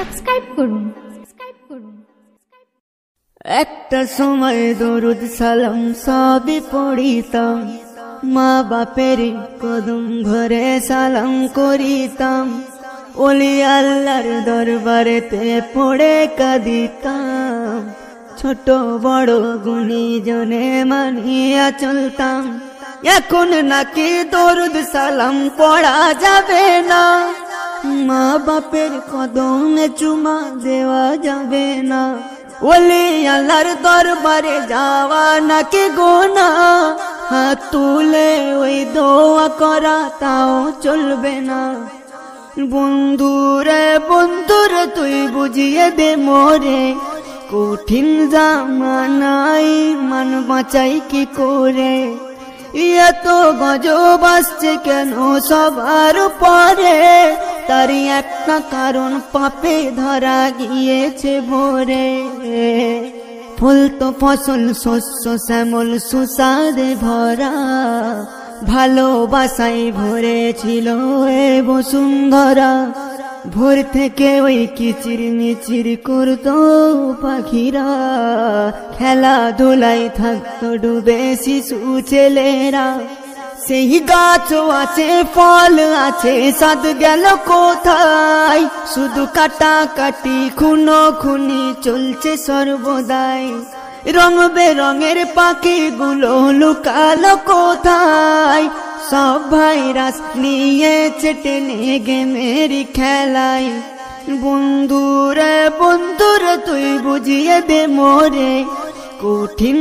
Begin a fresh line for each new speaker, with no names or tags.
Subscribe করুন।
একটা সময় দরুদ সালাম সবই পড়িতাম, মা বাপের কদম ধরে সালাম করিতাম, ওলি আল্লাহর দরবারেতে পড়ে কাঁদিতাম, ছোট বড় গুণীজনে মানিয়া চলতাম। এখন নাকি দরুদ সালাম পড়া যাবে না, মা বাপের কদমে চুমা দেওয়া যাবে না, ওলি আল্লাহর দরবারে যাওয়া নাকি গুনাহ, হাত তুলে ওই দোয়া করা তাও চলবে না। বন্ধুরে বন্ধুরে তুই বুঝিয়ে দে মোরে, কঠিন জামানাই মান বাঁচাই কি করে, এত গজব আসছে কেন সবার পরে, তারই একটা কারণ পাপে ধরা গিয়েছে ভরে। ফুল তো ফসল শস্য শ্যামল সুস্বাদে ভরা, ভালোবাসায় ভরে ছিল এ বসুন্ধরা, ভোর থেকে ওই কিচির মিচির করতো পাখিরা, খেলাধুলায় থাকতো ডুবে শিশু ছেলেরা। সেই গাছও আছে ফল আছে সাদ গেল কোথায়, শুধু কাটাকাটি খুনো খুনি চলছে সর্বদাই, রং বেরঙের পাখিগুলো লুকালো কোথায়, সব ভাইরাস নিয়েছে টেনে গেমের খেলায়। বন্ধুরে বন্ধুরে তুই বুঝিয়ে দে মোরে, কঠিন